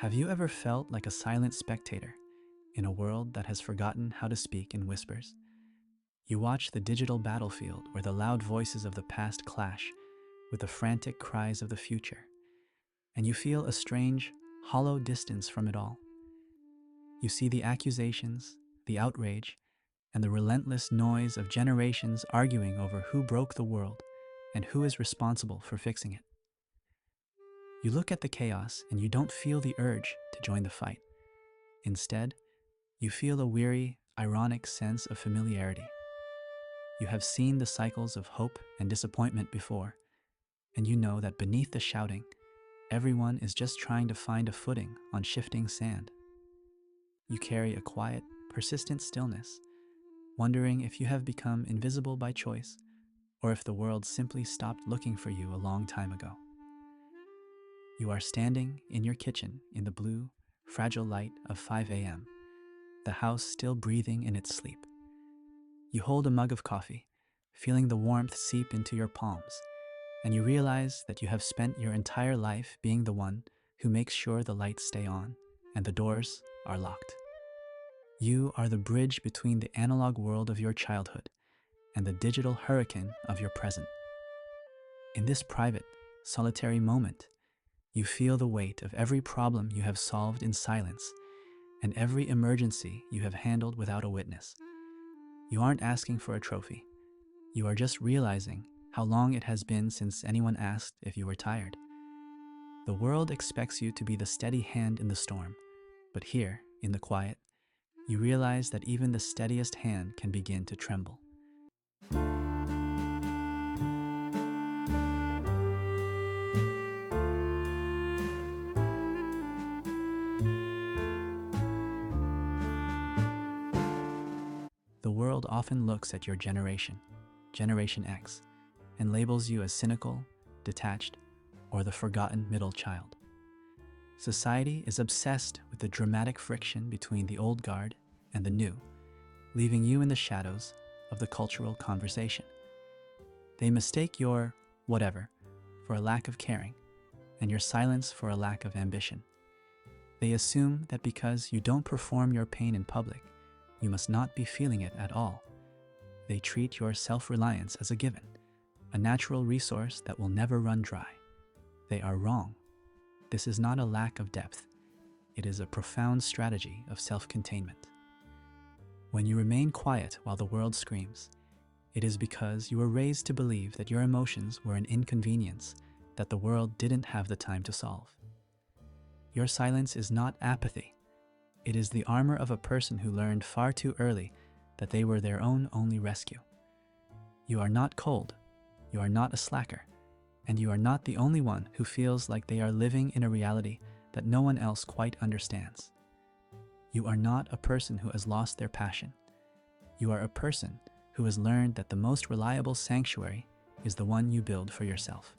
Have you ever felt like a silent spectator in a world that has forgotten how to speak in whispers? You watch the digital battlefield where the loud voices of the past clash with the frantic cries of the future, and you feel a strange, hollow distance from it all. You see the accusations, the outrage, and the relentless noise of generations arguing over who broke the world and who is responsible for fixing it. You look at the chaos and you don't feel the urge to join the fight. Instead, you feel a weary, ironic sense of familiarity. You have seen the cycles of hope and disappointment before, and you know that beneath the shouting, everyone is just trying to find a footing on shifting sand. You carry a quiet, persistent stillness, wondering if you have become invisible by choice or if the world simply stopped looking for you a long time ago. You are standing in your kitchen in the blue, fragile light of 5 a.m., the house still breathing in its sleep. You hold a mug of coffee, feeling the warmth seep into your palms, and you realize that you have spent your entire life being the one who makes sure the lights stay on and the doors are locked. You are the bridge between the analog world of your childhood and the digital hurricane of your present. In this private, solitary moment, you feel the weight of every problem you have solved in silence and every emergency you have handled without a witness. You aren't asking for a trophy. You are just realizing how long it has been since anyone asked if you were tired. The world expects you to be the steady hand in the storm, but here, in the quiet, you realize that even the steadiest hand can begin to tremble. The world often looks at your generation, Generation X, and labels you as cynical, detached, or the forgotten middle child. Society is obsessed with the dramatic friction between the old guard and the new, leaving you in the shadows of the cultural conversation. They mistake your whatever for a lack of caring, and your silence for a lack of ambition. They assume that because you don't perform your pain in public, you must not be feeling it at all. They treat your self-reliance as a given, a natural resource that will never run dry. They are wrong. This is not a lack of depth. It is a profound strategy of self-containment. When you remain quiet while the world screams, it is because you were raised to believe that your emotions were an inconvenience that the world didn't have the time to solve. Your silence is not apathy. It is the armor of a person who learned far too early that they were their own only rescue. You are not cold, you are not a slacker, and you are not the only one who feels like they are living in a reality that no one else quite understands. You are not a person who has lost their passion. You are a person who has learned that the most reliable sanctuary is the one you build for yourself.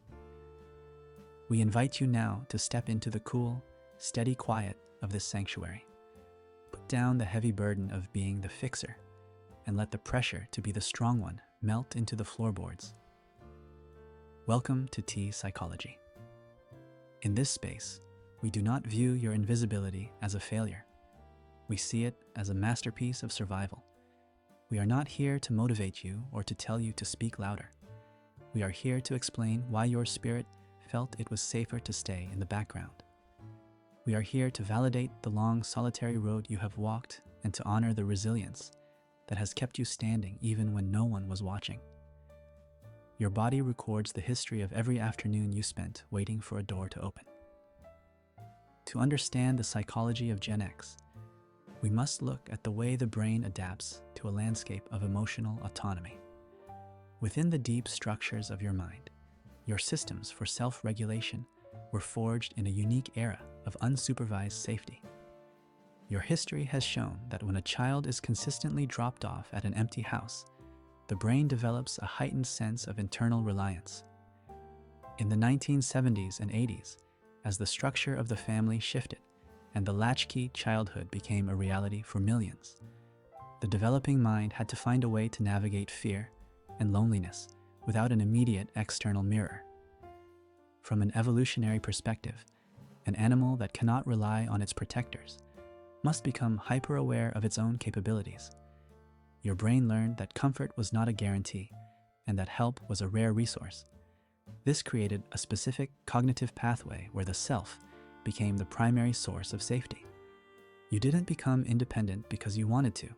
We invite you now to step into the cool, steady quiet of this sanctuary. Put down the heavy burden of being the fixer and let the pressure to be the strong one melt into the floorboards. Welcome to Tea Psychology. In this space, we do not view your invisibility as a failure. We see it as a masterpiece of survival. We are not here to motivate you or to tell you to speak louder. We are here to explain why your spirit felt it was safer to stay in the background. We are here to validate the long, solitary road you have walked and to honor the resilience that has kept you standing even when no one was watching. Your body records the history of every afternoon you spent waiting for a door to open. To understand the psychology of Gen X, we must look at the way the brain adapts to a landscape of emotional autonomy. Within the deep structures of your mind, your systems for self-regulation were forged in a unique era of unsupervised safety. Your history has shown that when a child is consistently dropped off at an empty house, the brain develops a heightened sense of internal reliance. In the 1970s and 80s, as the structure of the family shifted and the latchkey childhood became a reality for millions, the developing mind had to find a way to navigate fear and loneliness without an immediate external mirror. From an evolutionary perspective, An animal that cannot rely on its protectors must become hyper-aware of its own capabilities. Your brain learned that comfort was not a guarantee and that help was a rare resource. This created a specific cognitive pathway where the self became the primary source of safety. You didn't become independent because you wanted to.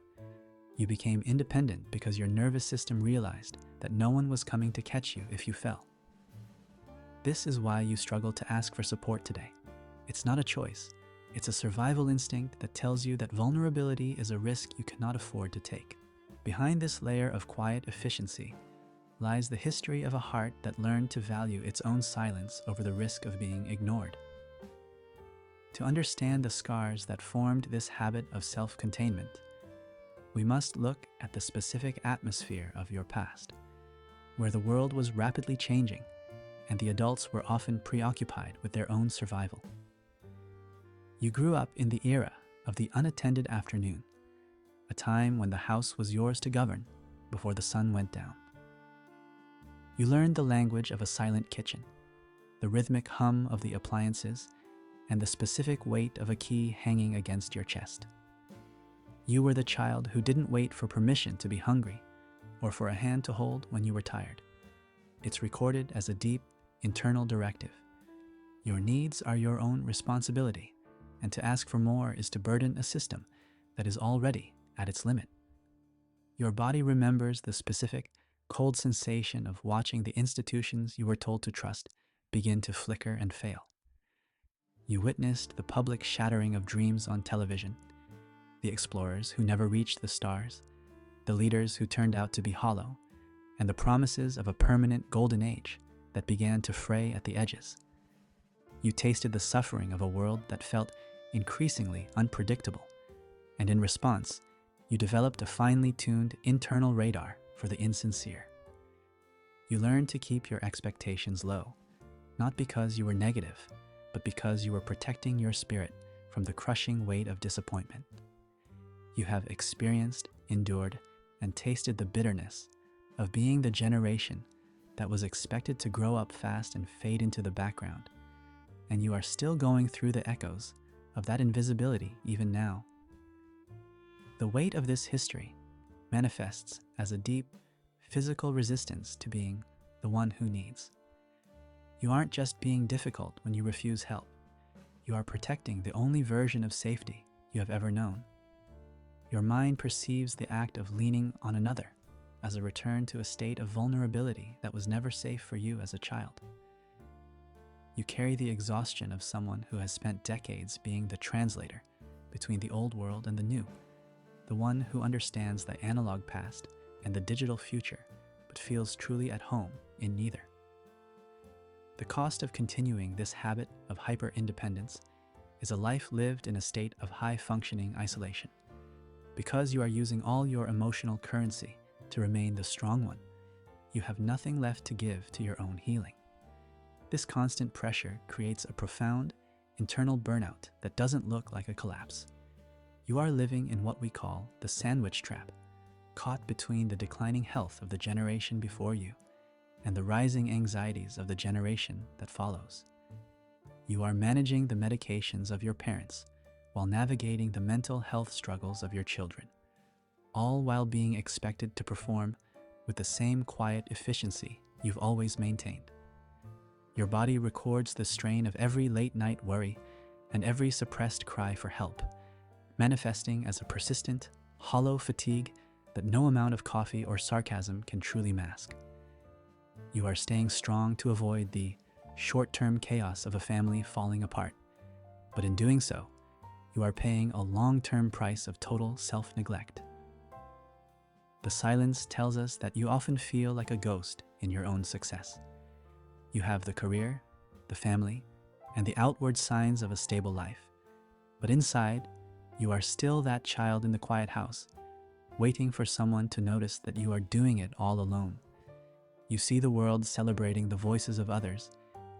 You became independent because your nervous system realized that no one was coming to catch you if you fell. This is why you struggle to ask for support today. It's not a choice. It's a survival instinct that tells you that vulnerability is a risk you cannot afford to take. Behind this layer of quiet efficiency lies the history of a heart that learned to value its own silence over the risk of being ignored. To understand the scars that formed this habit of self-containment, we must look at the specific atmosphere of your past, where the world was rapidly changing and the adults were often preoccupied with their own survival. You grew up in the era of the unattended afternoon, a time when the house was yours to govern before the sun went down. You learned the language of a silent kitchen, the rhythmic hum of the appliances, and the specific weight of a key hanging against your chest. You were the child who didn't wait for permission to be hungry or for a hand to hold when you were tired. It's recorded as a deep, internal directive. Your needs are your own responsibility, and to ask for more is to burden a system that is already at its limit. Your body remembers the specific, cold sensation of watching the institutions you were told to trust begin to flicker and fail. You witnessed the public shattering of dreams on television, the explorers who never reached the stars, the leaders who turned out to be hollow, and the promises of a permanent golden age that began to fray at the edges. You tasted the suffering of a world that felt increasingly unpredictable, and in response, you developed a finely tuned internal radar for the insincere. You learned to keep your expectations low, not because you were negative, but because you were protecting your spirit from the crushing weight of disappointment. You have experienced, endured, and tasted the bitterness of being the generation that was expected to grow up fast and fade into the background, and you are still going through the echoes of that invisibility even now. The weight of this history manifests as a deep, physical resistance to being the one who needs. You aren't just being difficult when you refuse help. You are protecting the only version of safety you have ever known. Your mind perceives the act of leaning on another as a return to a state of vulnerability that was never safe for you as a child. You carry the exhaustion of someone who has spent decades being the translator between the old world and the new, the one who understands the analog past and the digital future, but feels truly at home in neither. The cost of continuing this habit of hyper-independence is a life lived in a state of high-functioning isolation. Because you are using all your emotional currency to remain the strong one, you have nothing left to give to your own healing. This constant pressure creates a profound, internal burnout that doesn't look like a collapse. You are living in what we call the sandwich trap, caught between the declining health of the generation before you and the rising anxieties of the generation that follows. You are managing the medications of your parents while navigating the mental health struggles of your children, all while being expected to perform with the same quiet efficiency you've always maintained. Your body records the strain of every late-night worry and every suppressed cry for help, manifesting as a persistent, hollow fatigue that no amount of coffee or sarcasm can truly mask. You are staying strong to avoid the short-term chaos of a family falling apart, but in doing so, you are paying a long-term price of total self-neglect. The silence tells us that you often feel like a ghost in your own success. You have the career, the family, and the outward signs of a stable life, but inside, you are still that child in the quiet house, waiting for someone to notice that you are doing it all alone. You see the world celebrating the voices of others,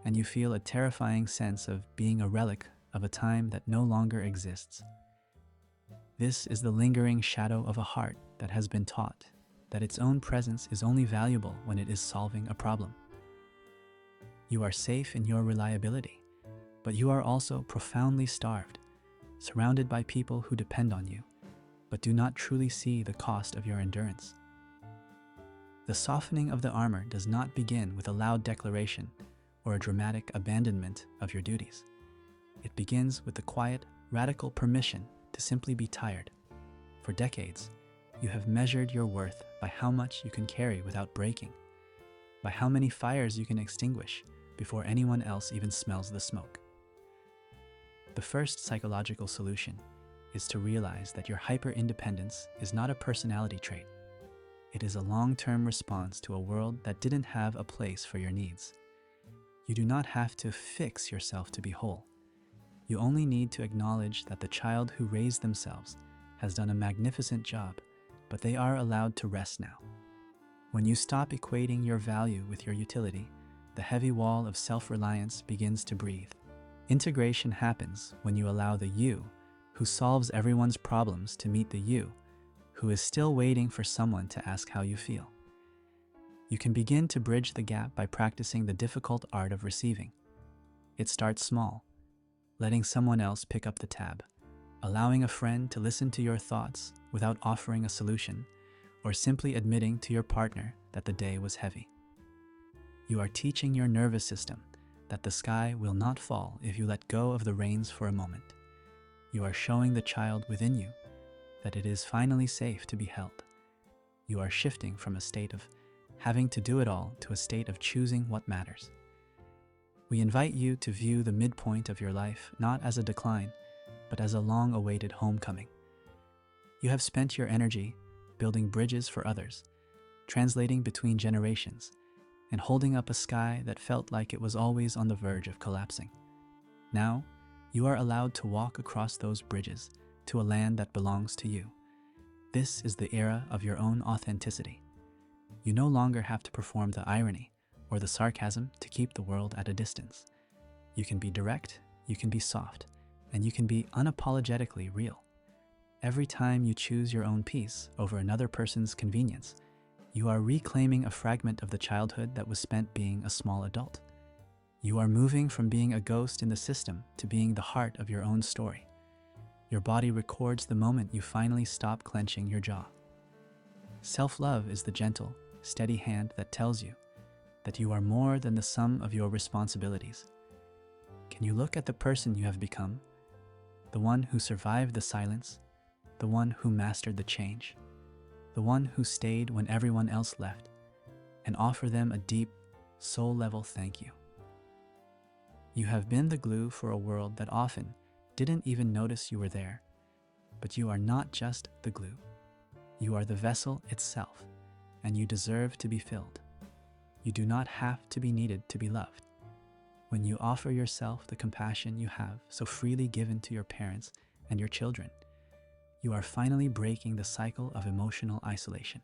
and you feel a terrifying sense of being a relic of a time that no longer exists. This is the lingering shadow of a heart that has been taught that its own presence is only valuable when it is solving a problem. You are safe in your reliability, But you are also profoundly starved, surrounded by people who depend on you, but do not truly see the cost of your endurance. The softening of the armor does not begin with a loud declaration or a dramatic abandonment of your duties. It begins with the quiet, radical permission to simply be tired. For decades, you have measured your worth by how much you can carry without breaking, by how many fires you can extinguish before anyone else even smells the smoke. The first psychological solution is to realize that your hyper-independence is not a personality trait. It is a long-term response to a world that didn't have a place for your needs. You do not have to fix yourself to be whole. You only need to acknowledge that the child who raised themselves has done a magnificent job, but they are allowed to rest now. When you stop equating your value with your utility, the heavy wall of self-reliance begins to breathe. Integration happens when you allow the you, who solves everyone's problems, to meet the you, who is still waiting for someone to ask how you feel. You can begin to bridge the gap by practicing the difficult art of receiving. It starts small, letting someone else pick up the tab, allowing a friend to listen to your thoughts without offering a solution, or simply admitting to your partner that the day was heavy. You are teaching your nervous system that the sky will not fall if you let go of the reins for a moment. You are showing the child within you that it is finally safe to be held. You are shifting from a state of having to do it all to a state of choosing what matters. We invite you to view the midpoint of your life not as a decline, but as a long-awaited homecoming. You have spent your energy building bridges for others, translating between generations, and holding up a sky that felt like it was always on the verge of collapsing. Now, you are allowed to walk across those bridges to a land that belongs to you. This is the era of your own authenticity. You no longer have to perform the irony or the sarcasm to keep the world at a distance. You can be direct, you can be soft, and you can be unapologetically real. Every time you choose your own peace over another person's convenience, you are reclaiming a fragment of the childhood that was spent being a small adult. You are moving from being a ghost in the system to being the heart of your own story. Your body records the moment you finally stop clenching your jaw. Self-love is the gentle, steady hand that tells you that you are more than the sum of your responsibilities. Can you look at the person you have become? The one who survived the silence, the one who mastered the change, the one who stayed when everyone else left, and offer them a deep, soul-level thank you. You have been the glue for a world that often didn't even notice you were there, but you are not just the glue. You are the vessel itself, and you deserve to be filled. You do not have to be needed to be loved. When you offer yourself the compassion you have so freely given to your parents and your children, you are finally breaking the cycle of emotional isolation.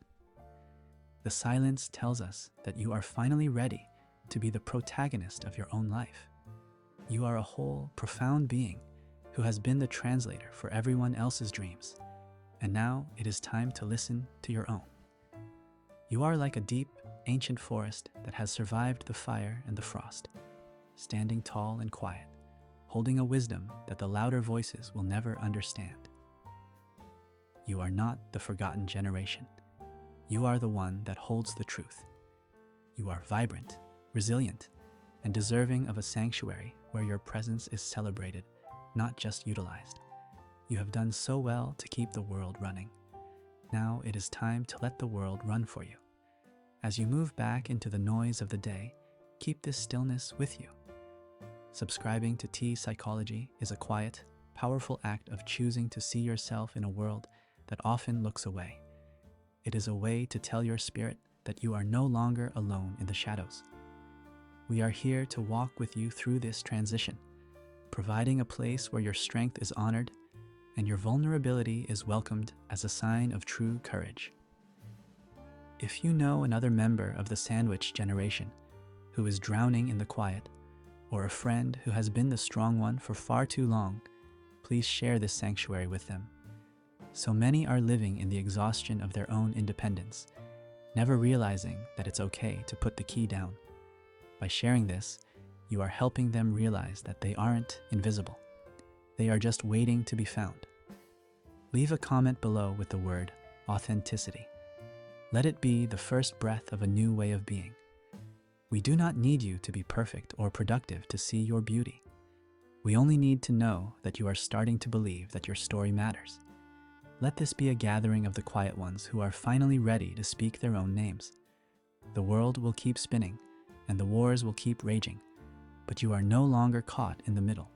The silence tells us that you are finally ready to be the protagonist of your own life. You are a whole, profound being who has been the translator for everyone else's dreams, and now it is time to listen to your own. You are like a deep, ancient forest that has survived the fire and the frost, standing tall and quiet, holding a wisdom that the louder voices will never understand. You are not the forgotten generation. You are the one that holds the truth. You are vibrant, resilient, and deserving of a sanctuary where your presence is celebrated, not just utilized. You have done so well to keep the world running. Now it is time to let the world run for you. As you move back into the noise of the day, keep this stillness with you. Subscribing to T Psychology is a quiet, powerful act of choosing to see yourself in a world that often looks away. It is a way to tell your spirit that you are no longer alone in the shadows. We are here to walk with you through this transition, providing a place where your strength is honored and your vulnerability is welcomed as a sign of true courage. If you know another member of the sandwich generation who is drowning in the quiet, or a friend who has been the strong one for far too long, please share this sanctuary with them. So many are living in the exhaustion of their own independence, never realizing that it's okay to put the key down. By sharing this, You are helping them realize that they aren't invisible. They are just waiting to be found. Leave a comment below with the word authenticity. Let it be the first breath of a new way of being. We do not need you to be perfect or productive to see your beauty. We only need to know that you are starting to believe that your story matters. Let this be a gathering of the quiet ones who are finally ready to speak their own names. The world will keep spinning, and the wars will keep raging, but you are no longer caught in the middle.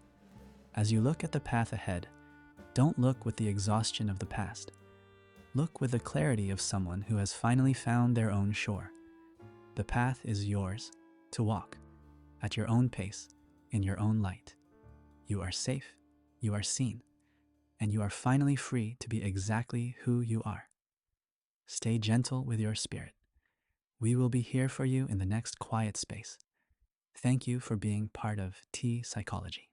As you look at the path ahead, don't look with the exhaustion of the past. Look with the clarity of someone who has finally found their own shore. The path is yours to walk, at your own pace, in your own light. You are safe, you are seen, and you are finally free to be exactly who you are. Stay gentle with your spirit. We will be here for you in the next quiet space. Thank you for being part of T Psychology.